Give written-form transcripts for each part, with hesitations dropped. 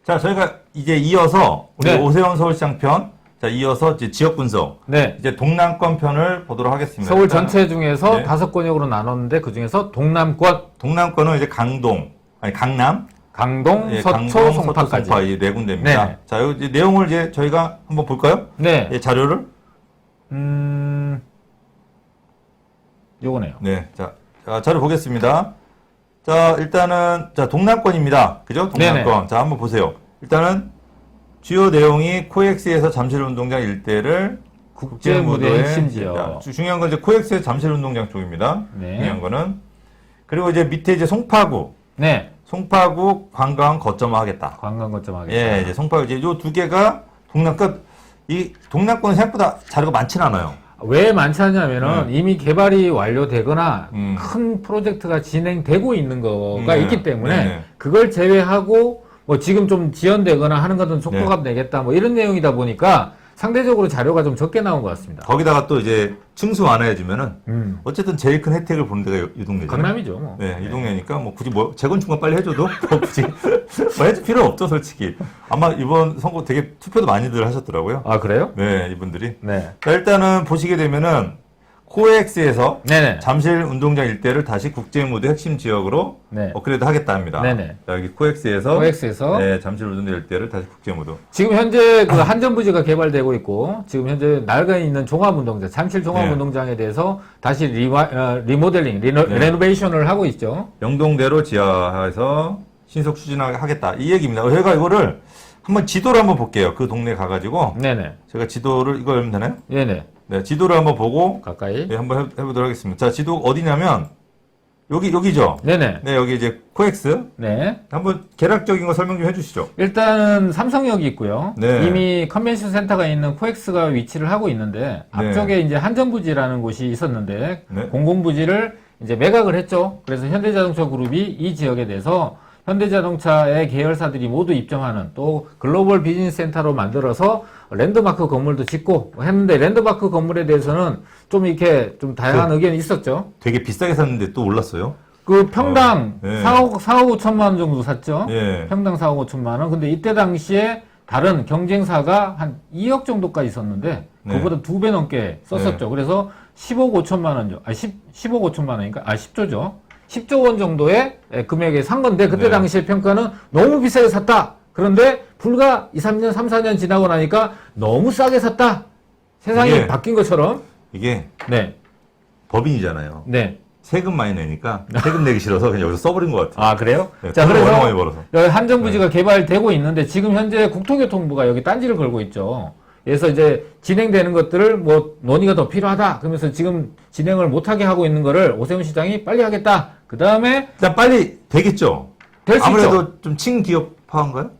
자, 저희가 이제 이어서 우리 네. 오세훈 서울시장 편, 자, 이어서 이제 지역 분석, 네. 이제 동남권 편을 보도록 하겠습니다. 서울 일단은 전체 중에서 네. 5권역으로 나눴는데 그 중에서 동남권, 동남권은 이제 강동, 아니 강남, 강동, 예, 서초, 강동, 송파까지. 송파 이 네 군데입니다. 네. 자, 요 이제 내용을 이제 저희가 한번 볼까요? 네. 예, 자료를. 요거네요. 네, 자, 자료 보겠습니다. 자, 일단은 자 동남권입니다. 그죠? 동남권. 네네. 자, 한번 보세요. 일단은 주요 내용이 코엑스에서 잠실운동장 일대를 국제무대 핵심 지역. 자, 중요한 건 이제 코엑스의 잠실운동장 쪽입니다. 네. 중요한 거는 그리고 이제 밑에 이제 송파구, 네. 송파구 관광 거점화하겠다. 관광 거점 하겠다. 예, 이제 송파구 이제 요 두 개가 동남권 이 동남권은 생각보다 자료가 많지는 않아요. 왜 많지 않냐면은 이미 개발이 완료되거나 음. 큰 프로젝트가 진행되고 있는 거가 네. 있기 때문에 네. 그걸 제외하고 뭐 지금 좀 지연되거나 하는 것은 속도값 내겠다 뭐 이런 내용이다 보니까 상대적으로 자료가 좀 적게 나온 것 같습니다. 거기다가 또 이제 층수 완화해주면은 어쨌든 제일 큰 혜택을 보는 데가 이 동네잖아요. 강남이죠. 뭐. 네, 이 동네니까 뭐 굳이 뭐 재건축만 빨리 해줘도 뭐 굳이 뭐 해줄 필요 없죠, 솔직히. 아마 이번 선거 되게 투표도 많이들 하셨더라고요. 아 그래요? 네, 이분들이. 네. 자, 일단은 보시게 되면은 코엑스에서 네네. 잠실 운동장 일대를 다시 국제무대 핵심 지역으로 네. 업그레이드 하겠다 합니다. 네네. 자, 여기 코엑스에서 코엑스에서 네, 잠실 운동장 일대를 다시 국제무대. 지금 현재 그 한전부지가 개발되고 있고 지금 현재 낡아 있는 종합운동장, 잠실 종합운동장에 대해서 다시 리모델링, 레노베이션을 하고 있죠. 영동대로 지하에서 신속 추진하겠다. 이 얘기입니다. 저희가 이거를 한번 지도를 한번 볼게요. 그 동네 가가지고 네네. 제가 지도를 이거 열면 되나요? 네네. 네, 지도를 한번 보고 가까이. 네, 한번 해보도록 하겠습니다. 자, 지도 어디냐면 여기죠. 네네. 네, 여기 이제 코엑스. 네. 한번 개략적인 거 설명 좀 해주시죠. 일단은 삼성역이 있고요. 네. 이미 컨벤션 센터가 있는 코엑스가 위치를 하고 있는데 앞쪽에 이제 한전부지라는 곳이 있었는데 네. 공공부지를 이제 매각을 했죠. 그래서 현대자동차 그룹이 이 지역에 대해서 현대자동차의 계열사들이 모두 입점하는 또 글로벌 비즈니스 센터로 만들어서 랜드마크 건물도 짓고 했는데 랜드마크 건물에 대해서는 좀 이렇게 좀 다양한 의견이 있었죠. 되게 비싸게 샀는데 또 올랐어요. 그 평당 네. 4억 5천만 원 정도 샀죠. 예. 평당 4억 5천만 원. 근데 이때 당시에 다른 경쟁사가 한 2억 정도까지 썼는데 네. 그보다 2배 넘게 썼었죠. 그래서 10억 5천만 원, 10억 5천만 원이니까 10조죠. 10조 원 정도의 금액에 산 건데 그때 네. 당시의 평가는 너무 비싸게 샀다. 그런데 불과 2, 3년, 3, 4년 지나고 나니까 너무 싸게 샀다. 세상이 이게- 바뀐 것처럼. 이게 네. 법인이잖아요. 네. 세금 많이 내니까 세금 내기 싫어서 그냥 여기서 써버린 것 같아요. 아, 그래요? 네, 자, 돈을 그래서 워낙 많이 벌어서. 여기 한전부지가 개발되고 있는데 지금 현재 국토교통부가 여기 딴지를 걸고 있죠. 그래서 이제 진행되는 것들을 뭐 논의가 더 필요하다. 그러면서 지금 진행을 못하게 하고 있는 거를 오세훈 시장이 빨리 하겠다. 그 다음에 일단 빨리 되겠죠. 될 수 있죠. 아무래도 좀 친기업파인가요?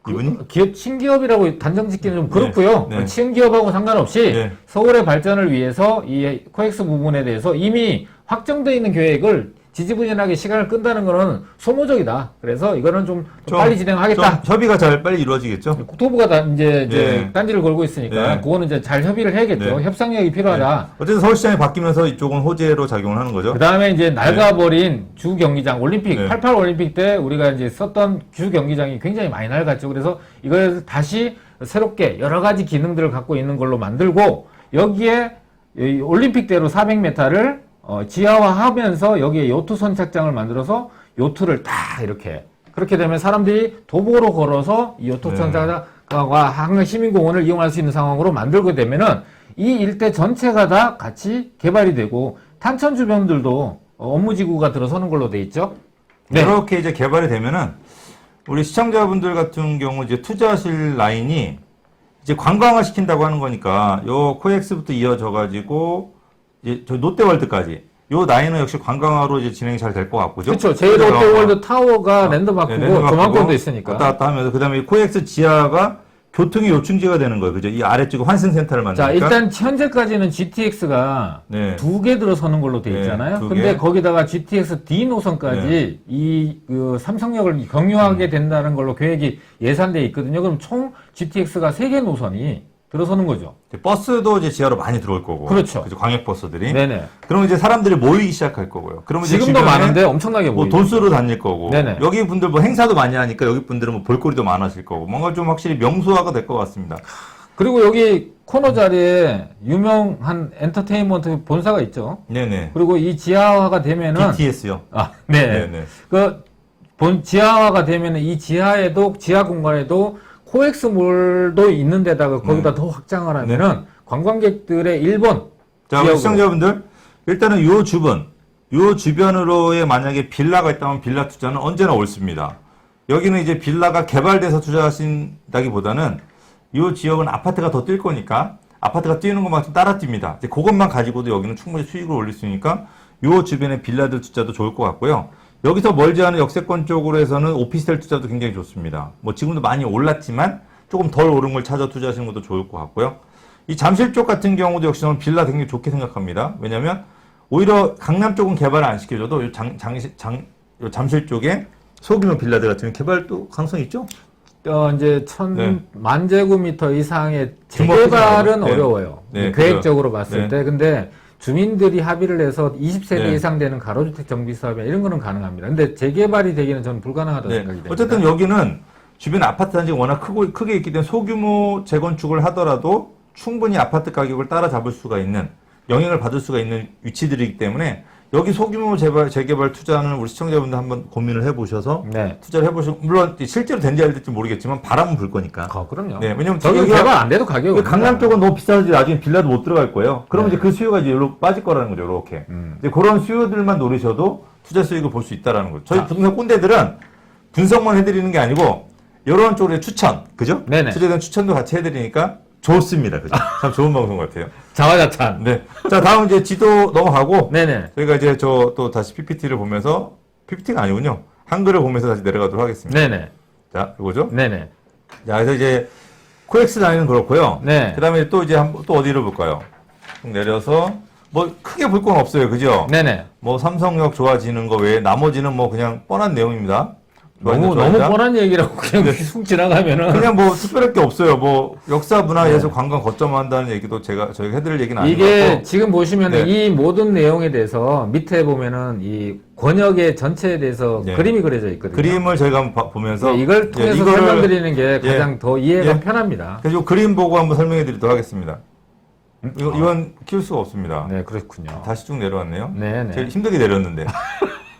이분이? 기업, 친기업이라고 단정 짓기는 좀 그렇고요. 네. 친기업하고 상관없이 네. 서울의 발전을 위해서 이 코엑스 부분에 대해서 이미 확정되어 있는 계획을 지지부진하게 시간을 끈다는 거는 소모적이다. 그래서 이거는 좀 빨리 진행하겠다. 좀 협의가 잘 빨리 이루어지겠죠. 국토부가 이제 예. 딴지를 걸고 있으니까 예. 그거는 이제 잘 협의를 해야겠죠. 네. 협상력이 필요하다. 어쨌든 서울시장이 바뀌면서 이쪽은 호재로 작용을 하는 거죠. 그 다음에 이제 낡아버린 주 경기장 올림픽 네. 88 올림픽 때 우리가 이제 썼던 주 경기장이 굉장히 많이 낡았죠. 그래서 이걸 다시 새롭게 여러 가지 기능들을 갖고 있는 걸로 만들고 여기에 이 올림픽대로 400m를 지하화하면서 여기에 요트 선착장을 만들어서 요트를 딱 이렇게 그렇게 되면 사람들이 도보로 걸어서 이 요트 선착장과 한강 시민공원을 이용할 수 있는 상황으로 만들게 되면은 이 일대 전체가 다 같이 개발이 되고 탄천 주변들도 업무지구가 들어서는 걸로 돼 있죠. 네. 이렇게 이제 개발이 되면은 우리 시청자분들 같은 경우 이제 투자하실 라인이 이제 관광화 시킨다고 하는 거니까 요 코엑스부터 이어져 가지고 이제 저 롯데월드까지 요 라인은 역시 관광화로 이제 진행이 잘 될 것 같고죠. 그렇죠. 제이롯데월드 타워가 랜드마크고 랜드마크고 조망권도 있으니까. 왔다 갔다 하면서 그다음에 이 코엑스 지하가 교통의 요충지가 되는 거예요. 그죠? 이 아래쪽에 환승센터를 만드니까. 자, 일단 현재까지는 GTX가 네. 2개 들어서는 걸로 돼 네, 있잖아요. 2개. 근데 거기다가 GTX D 노선까지 그 삼성역을 경유하게 된다는 걸로 계획이 예산돼 있거든요. 그럼 총 GTX가 3개 노선이 들어서는 거죠. 버스도 이제 지하로 많이 들어올 거고. 그렇죠. 그죠? 광역버스들이. 네네. 그러면 이제 사람들이 모이기 시작할 거고요. 그러면 이제 지금도 주변에 많은데 엄청나게 뭐 보이죠. 돈수로 다닐 거고. 네네. 여기 분들 뭐 행사도 많이 하니까 여기 분들은 뭐 볼거리도 많아질 거고. 뭔가 좀 확실히 명소화가 될 것 같습니다. 그리고 여기 코너 자리에 유명한 엔터테인먼트 본사가 있죠. 네네. 그리고 이 지하화가 되면은 BTS요. 네. 네네. 지하화가 되면은 이 지하 공간에도 코엑스몰도 있는 데다가 거기다 더 확장을 하면은 관광객들의 일본 자, 우리 시청자분들, 일단은 요 주변으로의 만약에 빌라가 있다면 빌라 투자는 언제나 옳습니다. 여기는 이제 빌라가 개발돼서 투자하신다기보다는 요 지역은 아파트가 더 뛸 거니까 아파트가 뛰는 것만큼 따라 뜁니다. 이제 그것만 가지고도 여기는 충분히 수익을 올릴 수 있으니까 요 주변에 빌라들 투자도 좋을 것 같고요. 여기서 멀지 않은 역세권 쪽으로 해서는 오피스텔 투자도 굉장히 좋습니다. 뭐 지금도 많이 올랐지만 조금 덜 오른 걸 찾아 투자하시는 것도 좋을 것 같고요. 이 잠실 쪽 같은 경우도 역시 저는 빌라 굉장히 좋게 생각합니다. 왜냐면 오히려 강남 쪽은 개발을 안 시켜줘도 요 잠실 쪽에 소규모 빌라들 같은 경우 개발도 가능성이 있죠? 이제 네. 1000만 제곱미터 이상의 규모 재개발은 네. 어려워요. 네, 계획적으로 봤을 네. 때. 근데 주민들이 합의를 해서 20세대 네. 이상 되는 가로주택 정비 사업이나 이런 거는 가능합니다. 근데 재개발이 되기는 저는 불가능하다고 생각이 됩니다. 어쨌든 여기는 주변 아파트 단지가 워낙 크게 있기 때문에 소규모 재건축을 하더라도 충분히 아파트 가격을 따라잡을 수가 있는, 영향을 받을 수가 있는 위치들이기 때문에 여기 소규모 재개발 투자는 우리 시청자분들 한번 고민을 해보셔서 네. 투자를 해보시고, 물론 실제로 된지 안 될지 모르겠지만 바람은 불 거니까. 그럼요. 네, 왜냐면 저기 여기가 개발 안 돼도 가격이 강남 쪽은 너무 비싸지 나중에 빌라도 못 들어갈 거예요. 그러면 네. 이제 그 수요가 이제 여기로 빠질 거라는 거죠, 이렇게. 이제 그런 수요들만 노리셔도 투자 수익을 볼 수 있다라는 거죠. 저희 부동산 꼰대들은 분석만 해드리는 게 아니고 이런 쪽으로 추천, 그죠? 네네. 투자에 대한 추천도 같이 해드리니까 좋습니다, 그죠? 참 좋은 방송 같아요. 자화자찬. 네. 자, 다음 이제 지도 넘어가고 네네. 저희가 이제 또 다시 PPT를 보면서 PPT가 아니군요. 한글을 보면서 다시 내려가도록 하겠습니다. 네네. 자, 이거죠? 네네. 자, 그래서 이제 코엑스 라인은 그렇고요. 네. 그다음에 또 이제 또 어디로 볼까요? 쭉 내려서 뭐 크게 볼 건 없어요, 그죠? 네네. 뭐 삼성역 좋아지는 거 외에 나머지는 뭐 그냥 뻔한 내용입니다. 너무 뻔한 얘기라고 그냥 쑥 지나가면은. 그냥 뭐 특별할 게 없어요. 뭐 역사 문화에서 관광 거점한다는 얘기도 저희가 해드릴 얘기는 아닌 것 이게 같고. 지금 보시면은 네. 이 모든 내용에 대해서 밑에 보면은 이 권역의 전체에 대해서 네. 그림이 그려져 있거든요. 그림을 저희가 한번 보면서 네, 이걸 통해서 이거를- 설명드리는 게 가장 더 이해가 예. 편합니다. 그래서 이 그림 보고 한번 설명해 드리도록 하겠습니다. 이건 키울 수가 없습니다. 네, 그렇군요. 다시 쭉 내려왔네요. 네네. 제일 힘들게 내렸는데.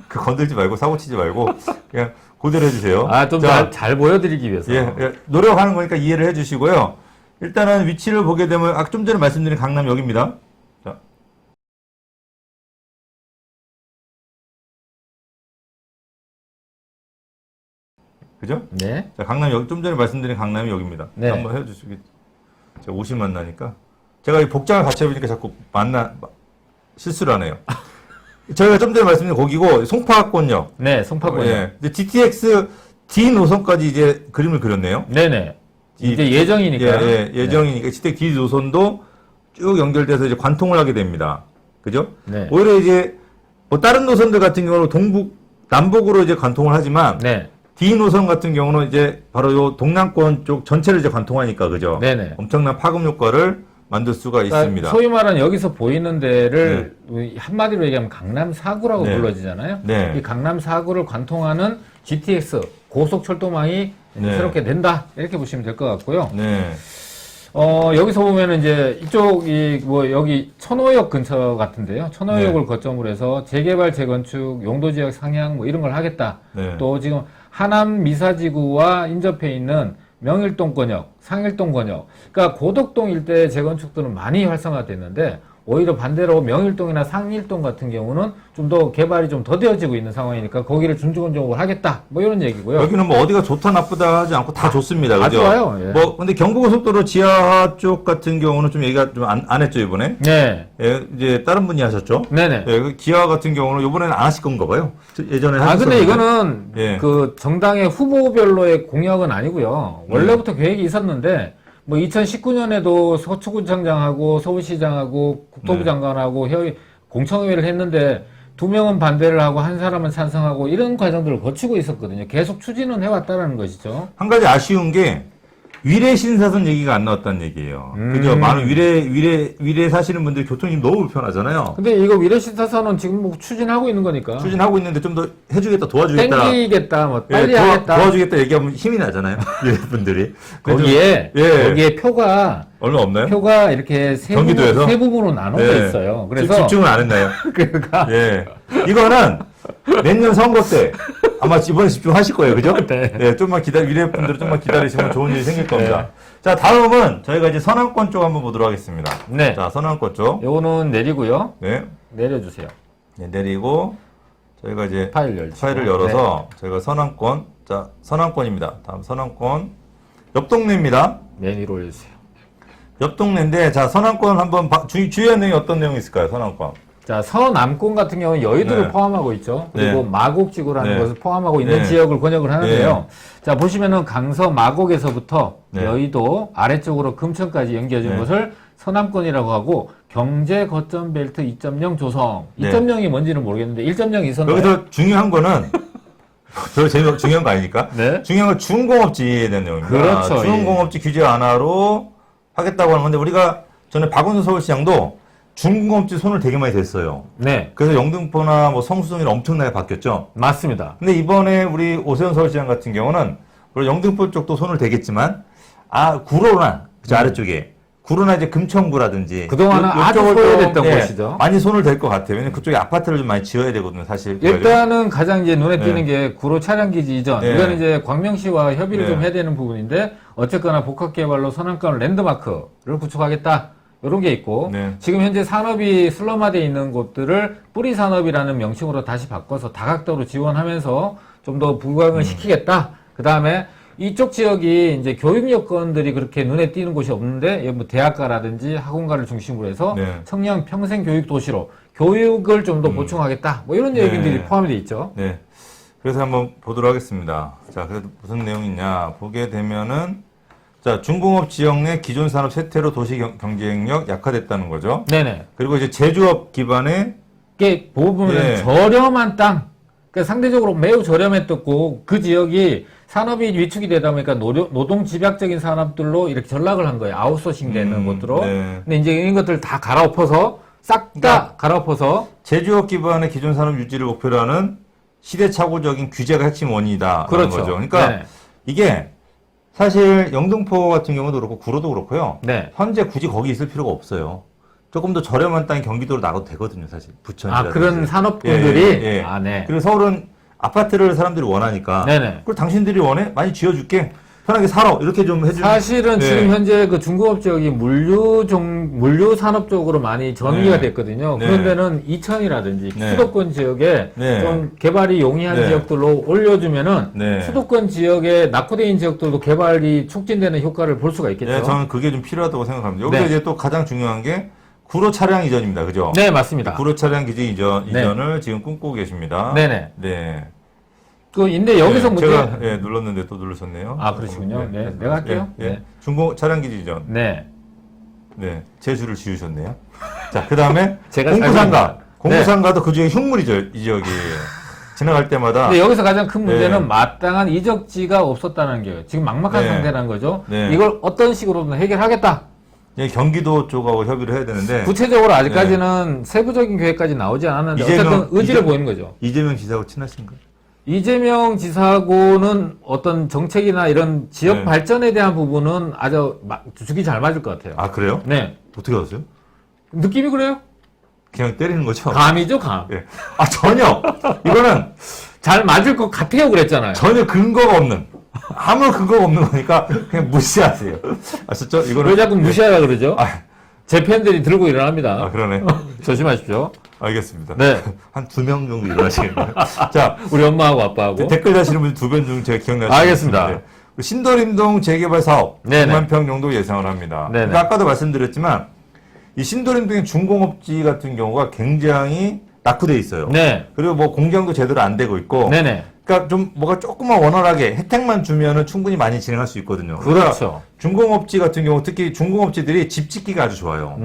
그 건들지 말고 사고 치지 말고 그냥 그대로 해주세요. 좀 자, 잘 보여드리기 위해서. 예, 노력하는 거니까 이해를 해주시고요. 일단은 위치를 보게 되면 좀 전에 말씀드린 강남역입니다. 자. 그죠? 네. 자, 강남역, 좀 전에 말씀드린 강남이 여기입니다. 네. 한번 해주시기. 제가 옷이 만나니까. 제가 이 복장을 같이 해보니까 자꾸 실수를 하네요. 저희가 좀 전에 말씀드린 거기고, 송파권역. 네, 송파권. 예. 이제 GTX D 노선까지 이제 그림을 그렸네요. 네네. 이제 예정이니까. 예정이니까 GTX D 노선도 쭉 연결돼서 이제 관통을 하게 됩니다. 그죠? 네. 오히려 이제 뭐 다른 노선들 같은 경우는 남북으로 이제 관통을 하지만 네. D 노선 같은 경우는 이제 바로 요 동남권 쪽 전체를 이제 관통하니까 그죠? 네네. 엄청난 파급 효과를 만들 수가 있습니다. 소위 말하는 여기서 보이는 데를 한마디로 얘기하면 강남 4구라고 네. 불러지잖아요. 네. 이 강남 4구를 관통하는 GTX 고속철도망이 네. 새롭게 된다. 이렇게 보시면 될 것 같고요. 네. 여기서 보면은 이제 이쪽이 뭐 여기 천호역 근처 같은데요. 천호역을 네. 거점으로 해서 재개발, 재건축, 용도 지역 상향 뭐 이런 걸 하겠다. 네. 또 지금 하남 미사지구와 인접해 있는 명일동권역, 상일동권역, 그러니까 고덕동 일대 재건축들은 많이 활성화됐는데 오히려 반대로 명일동이나 상일동 같은 경우는 좀 더 개발이 좀 더뎌지고 있는 상황이니까 거기를 중점적으로 하겠다. 뭐 이런 얘기고요. 여기는 뭐 어디가 좋다 나쁘다 하지 않고 다 좋습니다. 다 그죠? 좋아요. 예. 뭐 근데 경부고속도로 지하 쪽 같은 경우는 좀 얘기가 좀 안 했죠 이번에. 네. 예, 이제 다른 분이 하셨죠. 네네. 예, 그 기아 같은 경우는 이번에는 안 하실 건가 봐요. 예전에 근데 하셨었는데. 이거는 예. 그 정당의 후보별로의 공약은 아니고요. 원래부터 계획이 있었는데 뭐 2019년에도 서초구청장하고 서울시장하고 국토부 네. 장관하고 공청회를 했는데 2명은 반대를 하고 한 사람은 찬성하고 이런 과정들을 거치고 있었거든요. 계속 추진은 해왔다는 것이죠. 한 가지 아쉬운 게 위례 신사선 얘기가 안 나왔다는 얘기예요. 그죠? 많은 위례 사시는 분들이 교통이 너무 불편하잖아요. 근데 이거 위례신사선은 지금 뭐 추진하고 있는 거니까. 추진하고 있는데 좀 더 해주겠다, 도와주겠다. 땡기겠다, 뭐 예, 빨리 하겠다. 도와주겠다 얘기하면 힘이 나잖아요. 위례 분들이. 거기에 예. 거기에 표가 얼마 없나요? 이렇게 경기도에서? 세 부분으로 나눠져 예. 있어요. 그래서 집중을 안 했나요? 그러니까 예. 이거는 내년 선거 때 아마 이번에 집중하실 거예요. 그죠? 네. 예, 좀만 위례 분들은 좀만 기다리시면 좋은 일이 생길 겁니다. 자, 다음은 저희가 이제 서남권 쪽 한번 보도록 하겠습니다. 네. 자, 서남권 쪽. 요거는 내리고요. 네. 내려주세요. 네, 내리고 저희가 이제 파일을 열어서 저희가 서남권. 자, 서남권입니다. 다음 서남권. 옆 동네입니다. 맨 위로 올려주세요. 옆 동네인데 자, 서남권 한번 주의한 내용이 어떤 내용이 있을까요? 서남권. 자, 서남권 같은 경우는 여의도를 네. 포함하고 있죠. 그리고 네. 마곡지구라는 네. 것을 포함하고 있는 네. 지역을 권역을 하는데요. 자, 보시면은 강서 마곡에서부터 네. 여의도 아래쪽으로 금천까지 연결된 네. 것을 서남권이라고 하고 경제 거점 벨트 2.0 조성. 네. 2.0이 뭔지는 모르겠는데 1.0이 있었나요? 여기서 중요한 거는 별로 중요한 거 아니니까. 네. 중요한 건 중공업지에 대한 내용입니다. 그렇죠. 중공업지 규제 완화로 하겠다고 하는 건데 우리가 전에 박원순 서울시장도 중공업지 손을 되게 많이 댔어요. 네. 그래서 영등포나 뭐 성수동이나 엄청나게 바뀌었죠. 맞습니다. 근데 이번에 우리 오세훈 서울시장 같은 경우는 물론 영등포 쪽도 손을 대겠지만 구로나 그 아래쪽에 구로나 이제 금천구라든지 그동안은 아주 요쪽을 좀, 소외됐던 곳이죠. 많이 손을 댈 것 같아요. 왜냐면 그쪽에 아파트를 좀 많이 지어야 되거든요, 사실. 일단은 가장 이제 눈에 띄는 네. 게 구로 차량기지 이전. 네. 이건 이제 광명시와 협의를 네. 좀 해야 되는 부분인데 어쨌거나 복합개발로 서남권 랜드마크를 구축하겠다. 이런 게 있고 네. 지금 현재 산업이 슬럼화되어 있는 곳들을 뿌리 산업이라는 명칭으로 다시 바꿔서 다각도로 지원하면서 좀 더 부각을 시키겠다. 그 다음에 이쪽 지역이 이제 교육 여건들이 그렇게 눈에 띄는 곳이 없는데 뭐 대학가라든지 학원가를 중심으로 해서 네. 청년 평생 교육 도시로 교육을 좀 더 보충하겠다. 뭐 이런 네. 얘기들이 포함이 돼 있죠. 네. 그래서 한번 보도록 하겠습니다. 자, 그래도 무슨 내용이 있냐. 보게 되면은, 자, 중공업 지역 내 기존 산업 쇠퇴로 도시 경쟁력 약화됐다는 거죠. 네네. 그리고 이제 제조업 기반의, 이게 보면 예. 저렴한 땅, 그러니까 상대적으로 매우 저렴했었고 그 지역이 산업이 위축이 되다 보니까 노동 집약적인 산업들로 이렇게 전락을 한 거예요. 아웃소싱 되는 것들로. 네. 근데 이제 이런 것들 다 갈아엎어서 싹 다 그러니까 갈아엎어서 제조업 기반의 기존 산업 유지를 목표로 하는 시대착오적인 규제가 핵심 원인이다. 그렇죠. 거죠. 그러니까 네. 이게 사실 영등포 같은 경우도 그렇고 구로도 그렇고요. 네. 현재 굳이 거기 있을 필요가 없어요. 조금 더 저렴한 땅이 경기도로 나가도 되거든요, 사실. 부천이라든지. 그런 산업군들이 예, 예, 예. 네. 그리고 서울은 아파트를 사람들이 원하니까. 네네. 그걸 당신들이 원해? 많이 지어줄게. 편하게 살아. 이렇게 좀 해주는. 사실은 예. 지금 현재 그 중공업 지역이 물류 산업 쪽으로 많이 전이가 네. 됐거든요. 네. 그런 데는 이천이라든지 네. 수도권 지역에 네. 좀 개발이 용이한 네. 지역들로 올려주면은 네. 수도권 지역에 낙후되어 지역들도 개발이 촉진되는 효과를 볼 수가 있겠죠. 네, 저는 그게 좀 필요하다고 생각합니다. 여기서 네. 이제 또 가장 중요한 게 구로 차량 이전입니다. 그죠? 네, 맞습니다. 구로 차량 기지 네. 이전을 지금 꿈꾸고 계십니다. 네네. 네. 근데 여기서 네, 문제. 제가 눌렀는데 또 누르셨네요. 아, 그러시군요. 네, 내가 할게요. 예, 예. 네. 중공 차량 기지 이전. 네. 네. 제주를 지으셨네요. 자, 그 다음에 제가 공구상가. 살고 있는 공구상가도 그 중에 흉물이죠. 이 지역이. 지나갈 때마다. 근데 여기서 가장 큰 문제는 네. 마땅한 이적지가 없었다는 게 지금 막막한 네. 상태라는 거죠. 네. 이걸 어떤 식으로든 해결하겠다. 예, 경기도 쪽하고 협의를 해야 되는데. 구체적으로 아직까지는 세부적인 계획까지 나오지 않았는데 어쨌든 의지를 보이는 거죠. 이재명 지사하고 친하신가요? 이재명 지사하고는 어떤 정책이나 이런 지역 네. 발전에 대한 부분은 아주 죽이 잘 맞을 것 같아요. 아, 그래요? 네. 어떻게 알았어요? 느낌이 그래요? 그냥 때리는 거죠? 감이죠, 감. 예. 아, 전혀! 이거는 잘 맞을 것 같아요, 그랬잖아요. 전혀 근거가 없는. 아무 근거가 없는 거니까 그냥 무시하세요. 아셨죠? 이거는. 왜 자꾸 무시하라 그러죠? 아, 제 팬들이 들고 일어납니다. 아, 그러네. 조심하십시오. 알겠습니다. 네. 한 2명 정도 일어나시겠네요. 자, 우리 엄마하고 아빠하고. 댓글 다시는 분 2분 중 제가 기억나시죠? 알겠습니다. 신도림동 재개발 사업 네네. 9만 평 정도 예상을 합니다. 네네. 그러니까 아까도 말씀드렸지만 이 신도림동의 중공업지 같은 경우가 굉장히 낙후돼 있어요. 네. 그리고 뭐 공장도 제대로 안 되고 있고. 네네. 그러니까 좀 뭐가 조금만 원활하게 혜택만 주면은 충분히 많이 진행할 수 있거든요. 그러니까 그렇죠. 중공업지 같은 경우 특히 중공업지들이 집 짓기가 아주 좋아요.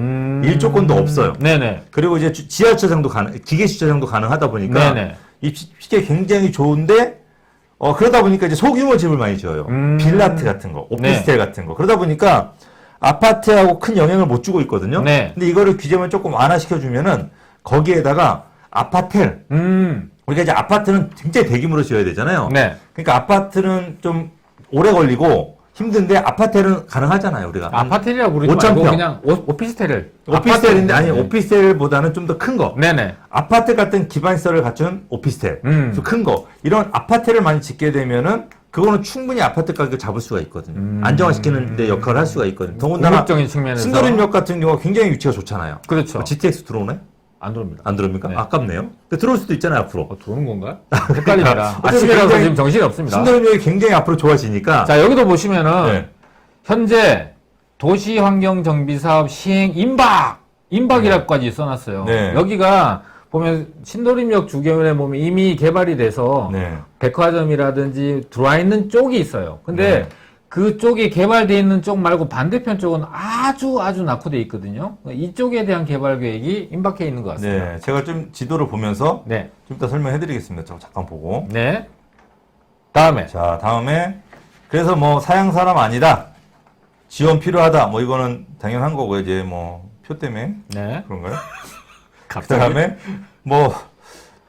일 조건도 없어요. 네네. 그리고 이제 지하주차장도 기계 주차장도 가능하다 보니까 네네. 이 집짓기 굉장히 좋은데 그러다 보니까 이제 소규모 집을 많이 지어요. 빌라트 같은 거, 오피스텔 같은 거. 그러다 보니까 아파트하고 큰 영향을 못 주고 있거든요. 네. 근데 이거를 규제만 조금 완화시켜주면은 거기에다가 아파텔. 우리가 이제 아파트는 굉장히 대규모로 지어야 되잖아요. 네. 그러니까 아파트는 좀 오래 걸리고 힘든데 아파텔은 가능하잖아요, 우리가. 아파텔이라고 그러지 5,000 말고 평. 그냥 오피스텔을. 오피스텔인데, 아니, 네. 오피스텔보다는 좀 더 큰 거. 네네. 아파트 같은 기반시설을 갖춘 오피스텔. 좀 큰 거. 이런 아파트를 많이 짓게 되면은 그거는 충분히 아파트 가격을 잡을 수가 있거든요. 안정화시키는 데 역할을 할 수가 있거든요. 더군다나 공격적인 측면에서. 신도림역 같은 경우가 굉장히 위치가 좋잖아요. 그렇죠. GTX 들어오네? 안 들어옵니다. 안 들어옵니까? 네. 아깝네요. 근데 들어올 수도 있잖아요, 앞으로. 들어오는 건가? 헷갈립니다. 어차피 아침이라서 굉장히 지금 정신이 없습니다. 신도림역이 굉장히 앞으로 좋아지니까. 자, 여기도 보시면은 네. 현재 도시환경정비사업 시행 임박이라고까지 써놨어요. 네. 여기가 보면 신도림역 주변에 보면 이미 개발이 돼서 네. 백화점이라든지 들어와 있는 쪽이 있어요. 근데 네. 그쪽이 개발되어 있는 쪽 말고 반대편 쪽은 아주 낙후돼 있거든요. 이쪽에 대한 개발 계획이 임박해 있는 것 같습니다. 네. 제가 좀 지도를 보면서 네. 좀 이따 설명해 드리겠습니다. 잠깐 보고. 네. 다음에. 자, 다음에 그래서 뭐 사양 사람 아니다. 지원 필요하다. 뭐 이거는 당연한 거고요. 이제 뭐 표 때문에 네. 그런가요? 갑자기. 그다음에 뭐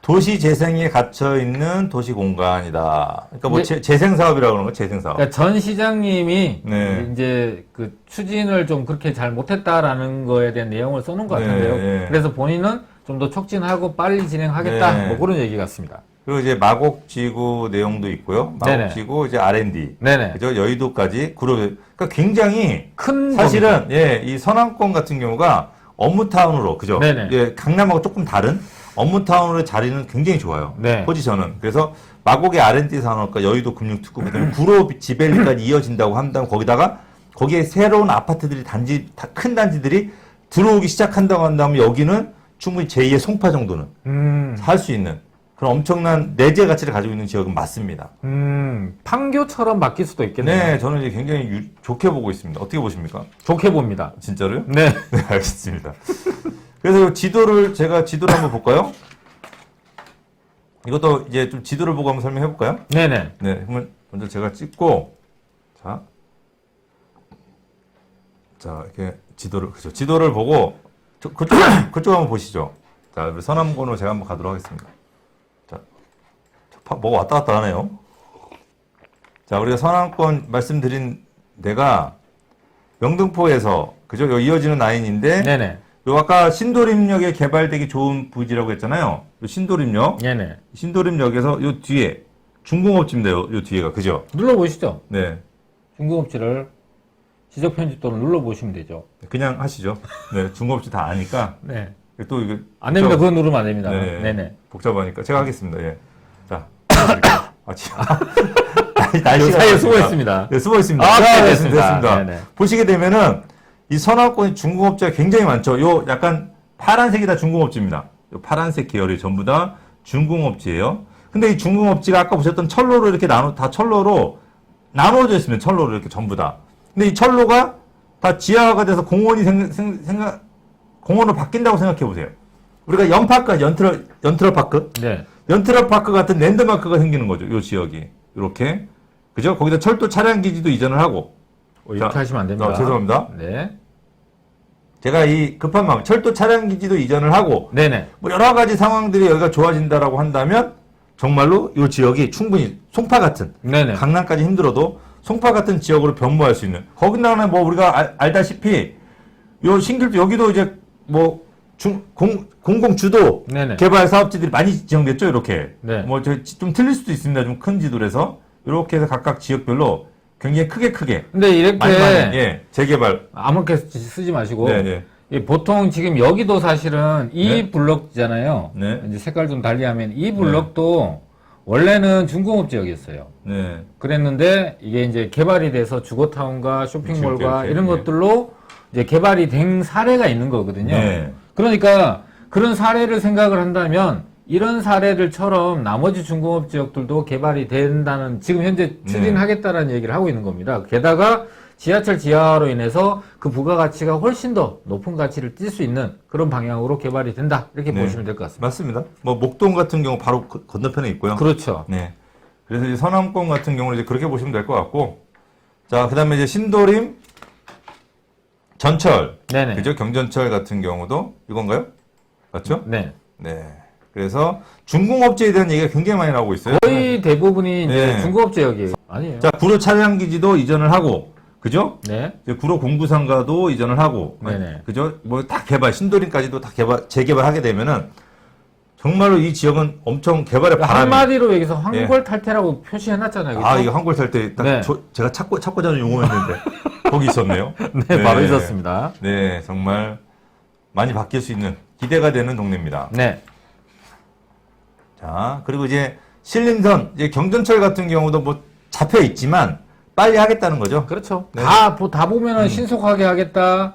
도시 재생에 갇혀 있는 도시 공간이다. 그러니까 뭐 네. 재생 사업이라고 그러는 거 재생 사업. 그러니까 전 시장님이 네. 이제 그 추진을 좀 그렇게 잘 못했다라는 거에 대한 내용을 써놓은 것 네, 같은데요. 네. 그래서 본인은 좀 더 촉진하고 빨리 진행하겠다. 네. 뭐 그런 얘기 같습니다. 그리고 이제 마곡지구 내용도 있고요. 네네. 마곡지구 이제 R&D. 네네. 그죠? 여의도까지 그룹. 그러니까 굉장히 큰 사실은 예, 이 서남권 같은 경우가 업무타운으로 그죠? 네네. 예, 강남하고 조금 다른 업무타운으로 자리는 굉장히 좋아요. 네. 포지션은. 그래서 마곡의 R&D 산업과 여의도 금융특구 그다음에 구로 지벨리까지 이어진다고 한다면 거기에 새로운 아파트들이 큰 단지들이 들어오기 시작한다고 한다면 여기는 충분히 제2의 송파 정도는 할 수 있는 그런 엄청난 내재 가치를 가지고 있는 지역은 맞습니다. 판교처럼 바뀔 수도 있겠네요. 네, 저는 이제 굉장히 좋게 보고 있습니다. 어떻게 보십니까? 좋게 봅니다. 진짜로요? 네. 네, 알겠습니다. 그래서 제가 지도를 한번 볼까요? 이것도 이제 좀 지도를 보고 한번 설명해 볼까요? 네네. 네, 그러면 먼저 제가 찍고, 자, 이렇게 지도를 보고, 그쪽 한번 보시죠. 자, 서남권으로 제가 한번 가도록 하겠습니다. 자, 뭐가 왔다 갔다 하네요. 자, 우리가 서남권 말씀드린 데가 영등포에서, 그죠? 요 이어지는 라인인데, 네네. 요 아까 신도림역에 개발되기 좋은 부지라고 했잖아요. 요 신도림역. 네네. 신도림역에서 요 뒤에 중공업지입니다. 요 뒤에가. 그죠? 눌러보시죠. 네. 중공업지를 지적 편집도로 눌러보시면 되죠. 그냥 하시죠. 네. 중공업지 다 아니까. 네. 또 이거. 안 됩니다. 그거 누르면 안 됩니다. 네. 네네. 복잡하니까 제가 하겠습니다. 예. 자. 요 날씨가 사이에 좋으니까. 수고했습니다. 네, 수고했습니다. 아, 자, 네, 됐습니다. 네네. 보시게 되면은 이 서남권이 중공업지가 굉장히 많죠. 요 약간 파란색이 다 중공업지입니다. 요 파란색 계열이 전부 다 중공업지예요. 근데 이 중공업지가 아까 보셨던 철로로 이렇게 다 철로로 나눠져 있으면 철로로 이렇게 전부 다. 근데 이 철로가 다 지하가 돼서 공원이 공원으로 바뀐다고 생각해 보세요. 우리가 연파크, 연트럴파크? 네. 연트럴파크 같은 랜드마크가 생기는 거죠. 요 지역이. 이렇게. 그죠? 거기다 철도 차량 기지도 이전을 하고. 이렇게 자, 하시면 안 됩니다. 죄송합니다. 네. 제가 이 급한 마음, 철도 차량 기지도 이전을 하고, 네네. 뭐 여러 가지 상황들이 여기가 좋아진다라고 한다면, 정말로 이 지역이 충분히 송파 같은, 네네. 강남까지 힘들어도 송파 같은 지역으로 변모할 수 있는, 거기다가 뭐 우리가 알다시피, 요 신길도 여기도 이제 뭐, 공공주도 네네. 개발 사업지들이 많이 지정됐죠, 이렇게. 네. 뭐, 좀 틀릴 수도 있습니다. 좀 큰 지도라서. 이렇게 해서 각각 지역별로 굉장히 크게. 근데 이렇게 많이, 예, 재개발. 아무렇게 쓰지 마시고 네네. 이 보통 지금 여기도 사실은 이 네. 블럭이잖아요. 네. 이제 색깔 좀 달리하면 이 블럭도 원래는 중공업 지역이었어요. 네. 그랬는데 이게 이제 개발이 돼서 주거타운과 쇼핑몰과 이렇게, 이런 네. 것들로 이제 개발이 된 사례가 있는 거거든요. 네. 그러니까 그런 사례를 생각을 한다면 이런 사례들처럼 나머지 중공업 지역들도 개발이 된다는 지금 현재 추진하겠다라는 얘기를 하고 있는 겁니다. 게다가 지하철 지하로 인해서 그 부가가치가 훨씬 더 높은 가치를 띌 수 있는 그런 방향으로 개발이 된다. 이렇게 네. 보시면 될 것 같습니다. 맞습니다. 뭐 목동 같은 경우 바로 건너편에 있고요. 그렇죠. 네. 그래서 이제 서남권 같은 경우는 이제 그렇게 보시면 될 것 같고, 자, 그 다음에 이제 신도림, 전철, 네네. 그죠? 경전철 같은 경우도 이건가요? 맞죠? 네. 네. 그래서 중공업체에 대한 얘기가 굉장히 많이 나오고 있어요. 거의 대부분이 이제 네. 중고업체역이에요. 아니에요. 자, 구로 차량기지도 이전을 하고, 그죠? 네. 이제 구로 공구상가도 이전을 하고, 네네. 그죠? 뭐 다 개발, 신도림까지도 다 재개발하게 되면은 정말로 이 지역은 엄청 개발의 바람이. 한마디로 여기서 황골 탈퇴라고 표시해놨잖아요. 그죠? 아, 이거 한골 살 때 딱 네. 제가 찾고자 하는 용어였는데 거기 있었네요. 네, 바로 있었습니다. 네, 정말 많이 바뀔 수 있는 기대가 되는 동네입니다. 네. 자, 그리고 이제 신림선, 이제 경전철 같은 경우도 뭐 잡혀 있지만 빨리 하겠다는 거죠. 그렇죠. 네. 다 보면은 신속하게 하겠다,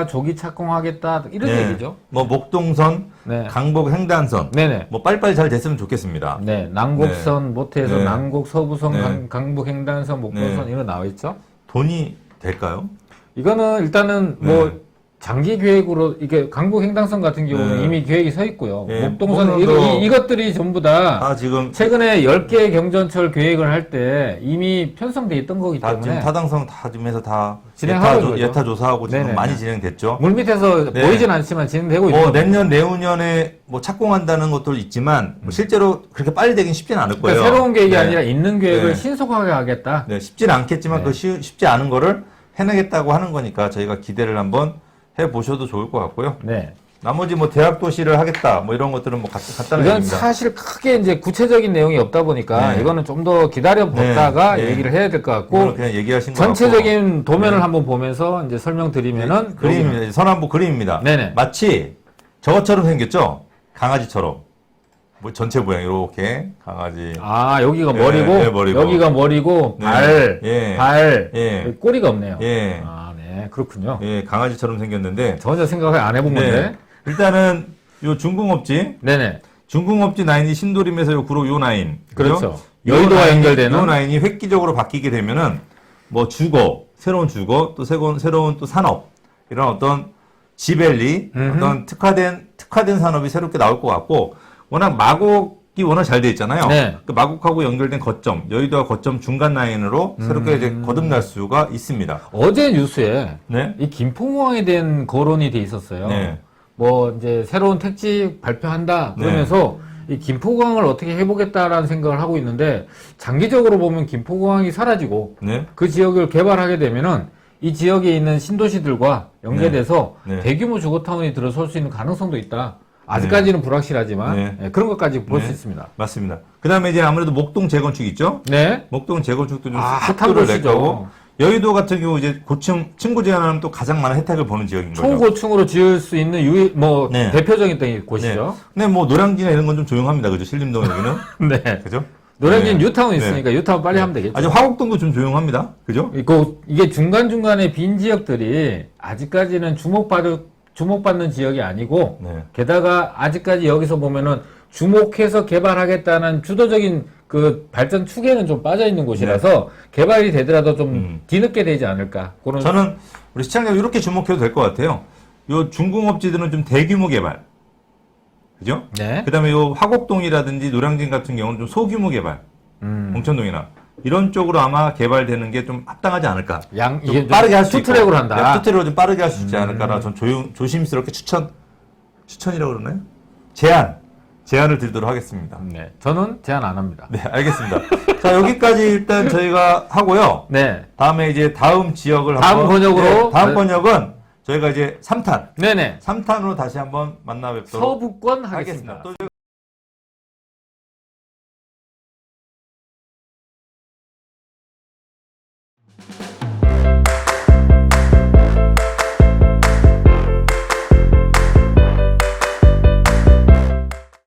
조기 착공하겠다, 이런 네. 얘기죠. 뭐 목동선, 네. 강북 횡단선, 네네. 뭐 빨리빨리 잘 됐으면 좋겠습니다. 네. 남곡선, 모태에서 네. 남곡, 서부선, 네. 강북 횡단선, 목동선, 네. 이런 거 나와 있죠. 돈이 될까요? 이거는 일단은 네. 뭐 장기 계획으로 이게 강북 횡단선 같은 경우는 네. 이미 계획이 서 있고요. 네. 목동선 목동선도- 이것들이 전부 다 다 지금 최근에 10개 경전철 계획을 할 때 이미 편성돼 있던 거기 다 때문에 지금 타당성 다 좀 해서 다 진행하고 있는 거죠. 예타 조사하고 지금 네네. 많이 진행됐죠. 물밑에서 네. 보이진 않지만 진행되고 있는 뭐 거죠. 내년 내후년에 뭐 착공한다는 것도 있지만 뭐 실제로 그렇게 빨리 되긴 쉽지는 않을 거예요. 그러니까 새로운 계획이 네. 아니라 있는 계획을 네. 신속하게 하겠다. 네, 쉽지는 않겠지만 네. 그 쉽지 않은 거를 해내겠다고 하는 거니까 저희가 기대를 한번 해보셔도 좋을 것 같고요. 네. 나머지 뭐 대학 도시를 하겠다 뭐 이런 것들은 뭐 간단한 이건 얘기입니다. 사실 크게 이제 구체적인 내용이 없다 보니까 네. 이거는 좀 더 기다려 보다가 네. 네. 얘기를 해야 될 것 이거는 같고 그냥 얘기하신 거 같고 전체적인 도면을 네. 한번 보면서 이제 설명드리면은 그림입니다. 서남북 그림입니다. 네네. 마치 저것처럼 생겼죠? 강아지처럼. 뭐 전체 모양 이렇게 강아지. 아 여기가 예, 머리고, 예, 머리고. 여기가 머리고 네. 발, 예. 발 예. 꼬리가 없네요. 예. 아, 네 그렇군요. 예, 강아지처럼 생겼는데 전혀 생각을 안 해본 건데. 네. 일단은 요 중궁업지 네네. 중궁업지 라인이 신도림에서 요 구로 요 라인. 그죠? 그렇죠. 요 여의도와 라인이- 연결되는. 요 라인이 획기적으로 바뀌게 되면은 뭐 주거, 새로운 주거, 또 새로운 또 산업 이런 어떤 지밸리 어떤 특화된 산업이 새롭게 나올 것 같고 워낙 마곡이 워낙 잘 돼 있잖아요. 네. 그 마곡하고 연결된 거점, 여의도와 거점 중간 라인으로 새롭게 이제 거듭날 수가 있습니다. 어제 뉴스에 네. 이 김포공항에 대한 거론이 돼 있었어요. 네. 뭐 이제 새로운 택지 발표한다 그러면서 이 김포공항을 어떻게 해보겠다라는 생각을 하고 있는데 장기적으로 보면 김포공항이 사라지고 네. 그 지역을 개발하게 되면은 이 지역에 있는 신도시들과 연계돼서 네. 네. 대규모 주거타운이 들어설 수 있는 가능성도 있다. 아직까지는 불확실하지만 네. 예, 그런 것까지 볼 수 네. 있습니다. 맞습니다. 그 다음에 이제 아무래도 목동 재건축 있죠? 네. 목동 재건축도 좀 아, 속도를 낼 핫한 거고. 곳이죠. 여의도 같은 경우 이제 고층 층고 제한하면 또 가장 많은 혜택을 보는 지역인 거죠. 초고층으로 지을 수 있는 네. 대표적인 곳이죠. 근데 뭐 노량진이나 이런 건 좀 조용합니다. 그죠? 신림동 여기는. 네. 그죠? 노량진 네. 뉴타운 네. 있으니까 뉴타운 빨리 하면 되겠죠. 아직 화곡동도 좀 조용합니다. 그죠? 이게 중간중간에 빈 지역들이 아직까지는 주목받는 지역이 아니고 네. 게다가 아직까지 여기서 보면은 주목해서 개발하겠다는 주도적인 그 발전 축에는 좀 빠져 있는 곳이라서 개발이 되더라도 좀 뒤늦게 되지 않을까. 그런 저는 우리 시청자 이렇게 주목해도 될 것 같아요. 요 중궁업지들은 좀 대규모 개발. 그죠? 네. 그 다음에 요 화곡동이라든지 노량진 같은 경우는 좀 소규모 개발. 봉천동이나. 이런 쪽으로 아마 개발되는 게 좀 합당하지 않을까. 좀 좀 빠르게 할 수 있고. 투트랙으로 한다. 네, 투트랙으로 좀 빠르게 할 수 있지 않을까라 전 조심스럽게 추천이라고 그러나요? 제안을 드리도록 하겠습니다. 네. 저는 제안 안 합니다. 네, 알겠습니다. 자, 여기까지 일단 저희가 하고요. 네. 다음에 이제 다음 지역을 다음 한번. 번역으로. 네, 다음 네. 번역은 저희가 이제 3탄. 네네. 3탄으로 다시 한번 만나 뵙도록 서부권 하겠습니다. 하겠습니다. 또